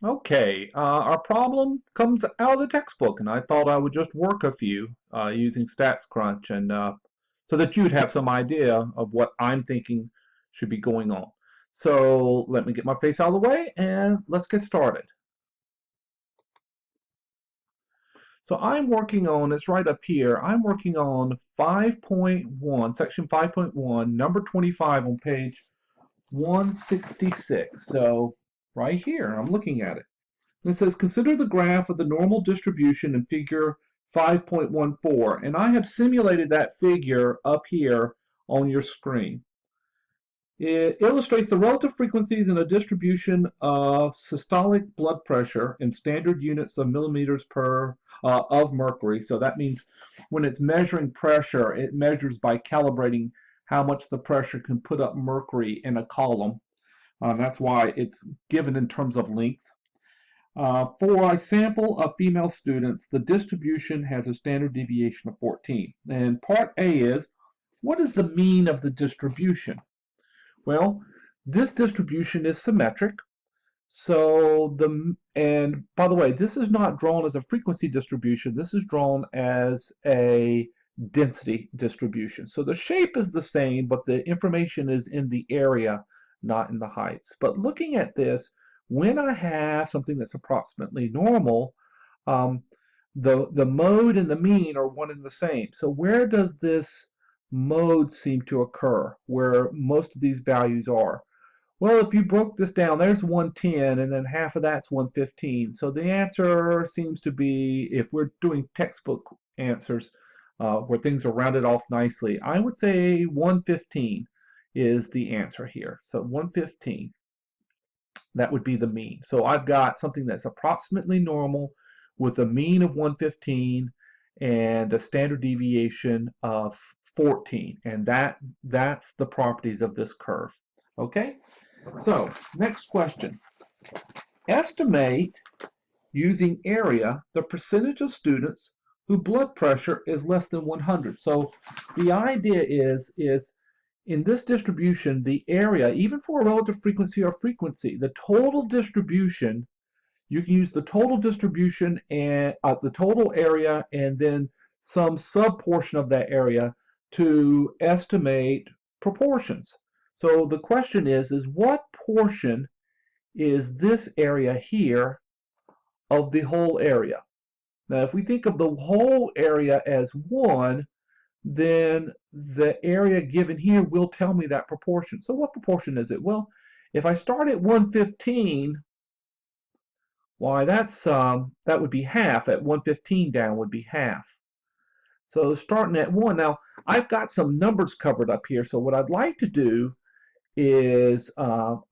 Okay, our problem comes out of the textbook, and I thought I would just work a few using StatsCrunch, and so that you'd have some idea of what I'm thinking should be going on. So let me get my face out of the way, and let's get started. So I'm working on, it's right up here, I'm working on 5.1, section 5.1, number 25 on page 166. So right here, I'm looking at it. And it says, consider the graph of the normal distribution in figure 5.14. And I have simulated that figure up here on your screen. It illustrates the relative frequencies in a distribution of systolic blood pressure in standard units of millimeters per of mercury. So that means when it's measuring pressure, it measures by calibrating how much the pressure can put up mercury in a column. That's why it's given in terms of length. For a sample of female students, the distribution has a standard deviation of 14. And part A is, what is the mean of the distribution? Well, this distribution is symmetric. And by the way, this is not drawn as a frequency distribution. This is drawn as a density distribution. So the shape is the same, but the information is in the area, not in the heights. But looking at this, when I have something that's approximately normal, um, the mode and the mean are one and the same. So where does this mode seem to occur, where most of these values are? Well, if you broke this down, there's 110, and then half of that's 115. So the answer seems to be, if we're doing textbook answers where things are rounded off nicely, I would say 115 is the answer here. So 115, that would be the mean. So I've got something that's approximately normal with a mean of 115 and a standard deviation of 14. And that's the properties of this curve. Okay? So, next question. Estimate, using area, the percentage of students whose blood pressure is less than 100. So the idea is in this distribution, the area, even for a relative frequency or frequency, the total distribution, you can use the total distribution and the total area and then some sub-portion of that area to estimate proportions. So the question is what portion is this area here of the whole area? Now, if we think of the whole area as 1, then the area given here will tell me that proportion. So what proportion is it? Well, if I start at 115, why that would be half. At 115 down would be half. So starting at 1, now I've got some numbers covered up here. So what I'd like to do is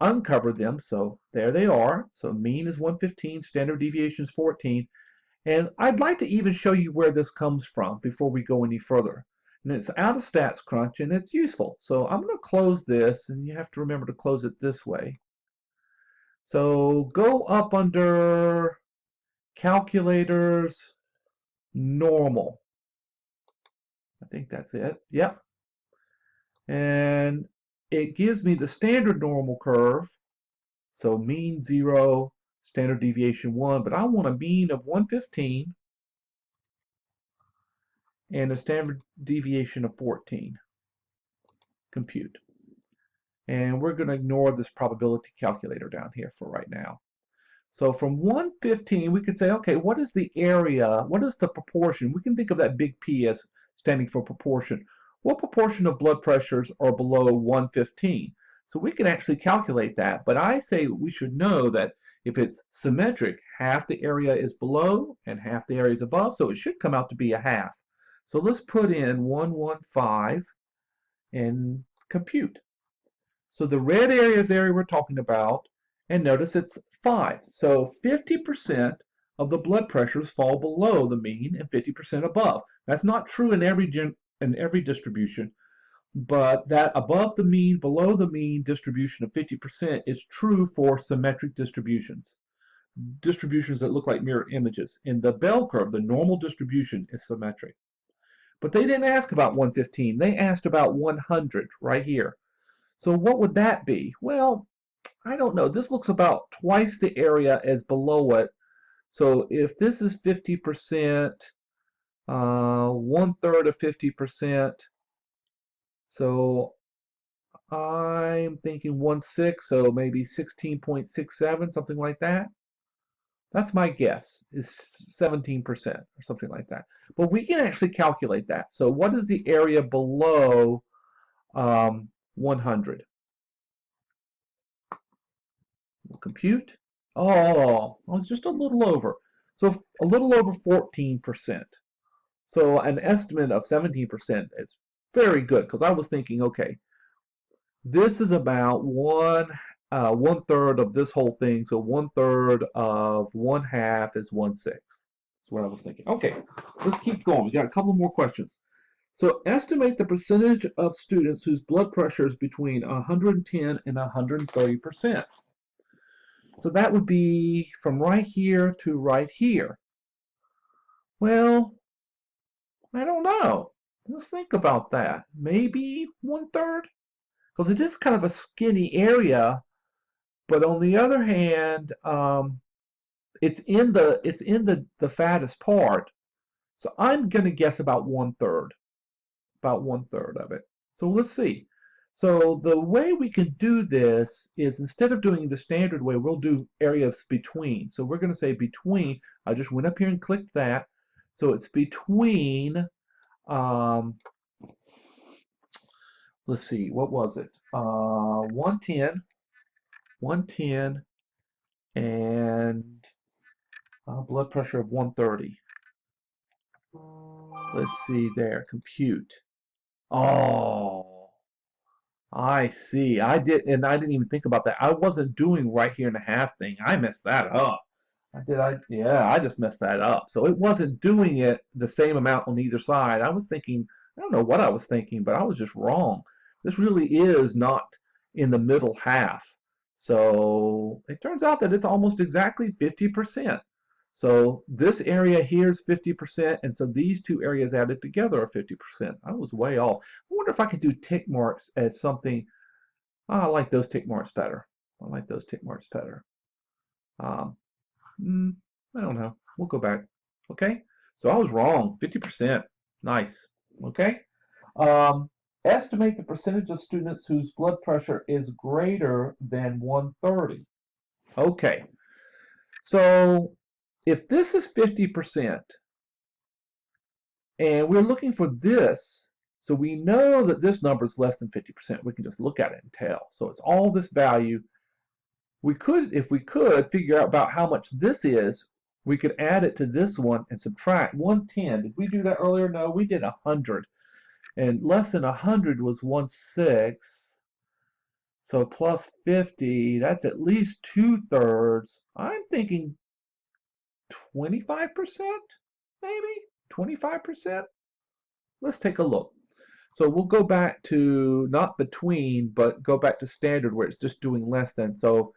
uncover them. So there they are. So mean is 115, standard deviation is 14. And I'd like to even show you where this comes from before we go any further. And it's out of StatsCrunch and it's useful. So I'm going to close this, and you have to remember to close it this way. So go up under Calculators, Normal. I think that's it. Yep. And it gives me the standard normal curve. So mean 0, standard deviation 1, but I want a mean of 115 and a standard deviation of 14. Compute. And we're going to ignore this probability calculator down here for right now. So from 115, we could say, okay, what is the area? What is the proportion? We can think of that big P as standing for proportion. What proportion of blood pressures are below 115? So we can actually calculate that, but I say we should know that if it's symmetric, half the area is below and half the area is above, so it should come out to be a half. So let's put in 115 and compute. So the red area is the area we're talking about, and notice it's 5. So 50% of the blood pressures fall below the mean and 50% above. That's not true in every distribution, but that above the mean, below the mean distribution of 50% is true for symmetric distributions. Distributions that look like mirror images. In the bell curve, the normal distribution is symmetric. But they didn't ask about 115. They asked about 100 right here. So what would that be? Well, I don't know. This looks about twice the area as below it. So if this is 50%, 1/3 of 50%, so I'm thinking 1/6, so maybe 16.67, something like that. That's my guess, is 17% or something like that. But we can actually calculate that. So what is the area below 100? We'll compute. Oh, I was just a little over. So a little over 14%. So an estimate of 17% is very good because I was thinking, okay, this is about 1/3 of this whole thing. So 1/3 of 1/2 is 1/6. That's what I was thinking. Okay, let's keep going. We got a couple more questions. So estimate the percentage of students whose blood pressure is between 110 and 130%. So that would be from right here to right here. Well, I don't know. Let's think about that. Maybe 1/3? Because it is kind of a skinny area, but on the other hand, it's in the fattest part. So I'm going to guess about 1/3, about 1/3 of it. So let's see. So the way we can do this is instead of doing the standard way, we'll do areas between. So we're going to say between. I just went up here and clicked that. So it's between, um, let's see, what was it? 110, 110, and blood pressure of 130. Let's see there, compute. Oh, I see. I didn't even think about that. I wasn't doing right here and a half thing. I messed that up. Yeah, I just messed that up. So it wasn't doing it the same amount on either side. I was thinking, I don't know what I was thinking, but I was just wrong. This really is not in the middle half. So it turns out that it's almost exactly 50%. So this area here is 50%, and so these two areas added together are 50%. I was way off. I wonder if I could do tick marks as something. Oh, I like those tick marks better. I like those tick marks better. Um, I don't know. We'll go back. Okay? So I was wrong. 50%. Nice. Okay? Um, estimate the percentage of students whose blood pressure is greater than 130. Okay. So if this is 50% and we're looking for this, so we know that this number is less than 50%. We can just look at it and tell. So it's all this value. We could, if we could, figure out about how much this is, we could add it to this one and subtract 110. Did we do that earlier? No, we did 100. And less than 100 was 1/6. So plus 50, that's at least 2/3. I'm thinking 25%, maybe 25%. Let's take a look. So we'll go back to not between, but go back to standard where it's just doing less than. So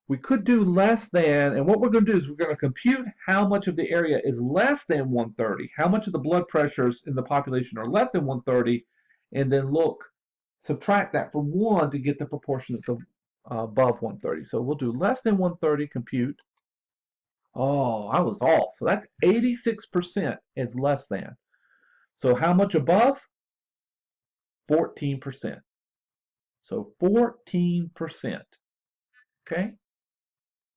we could do less than, and what we're going to do is we're going to compute how much of the area is less than 130, how much of the blood pressures in the population are less than 130, and then look, subtract that from 1 to get the proportion that's above 130. So we'll do less than 130, compute. Oh, I was off. So that's 86% is less than. So how much above? 14%. So 14%. Okay?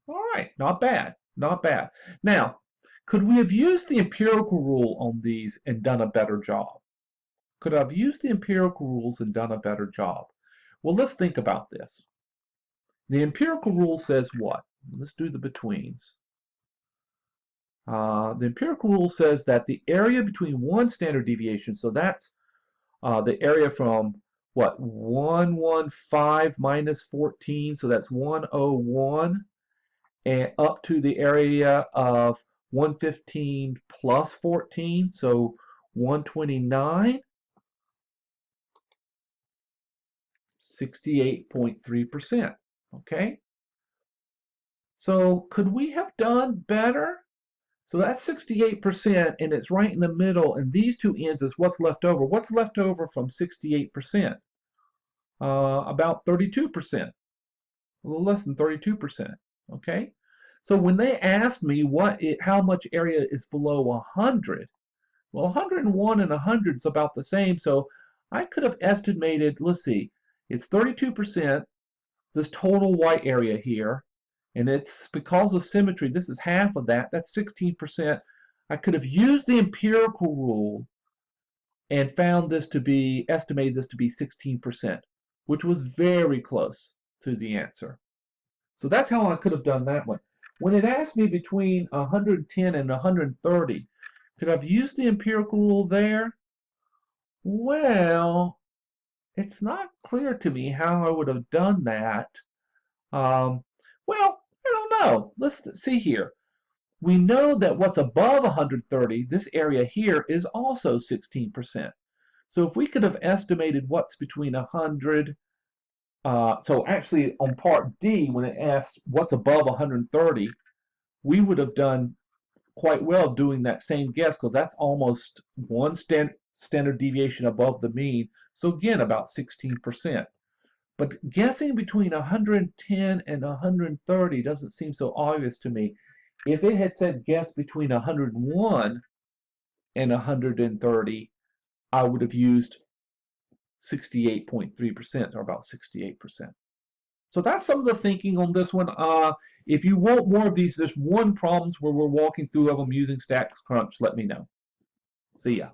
All right, not bad, not bad. Now, could we have used the empirical rule on these and done a better job? Could I have used the empirical rules and done a better job? Well, let's think about this. The empirical rule says what? Let's do the betweens. The empirical rule says that the area between one standard deviation, so that's the area from what, 115 minus 14, so that's 101, and up to the area of 115 plus 14, so 129, 68.3%. Okay? So could we have done better? So that's 68%, and it's right in the middle, and these two ends is what's left over. What's left over from 68%? About 32%. a little less than 32%. Okay? So when they asked me how much area is below 100, well, 101 and 100 is about the same, so I could have estimated, let's see, it's 32%, this total white area here, and it's because of symmetry, this is half of that, that's 16%. I could have used the empirical rule and found this to be, estimated this to be 16%, which was very close to the answer. So that's how I could have done that one. When it asked me between 110 and 130, could I have used the empirical rule there? Well, it's not clear to me how I would have done that. Um, well, I don't know. Let's see here. We know that what's above 130, this area here, is also 16%. So if we could have estimated what's between 100, so actually on part D, when it asked what's above 130, we would have done quite well doing that same guess because that's almost one standard deviation above the mean. So again, about 16%. But guessing between 110 and 130 doesn't seem so obvious to me. If it had said guess between 101 and 130, I would have used 68.3% or about 68%. So that's some of the thinking on this one. If you want more of these, there's one problems where we're walking through of them using Stack Crunch, let me know. See ya.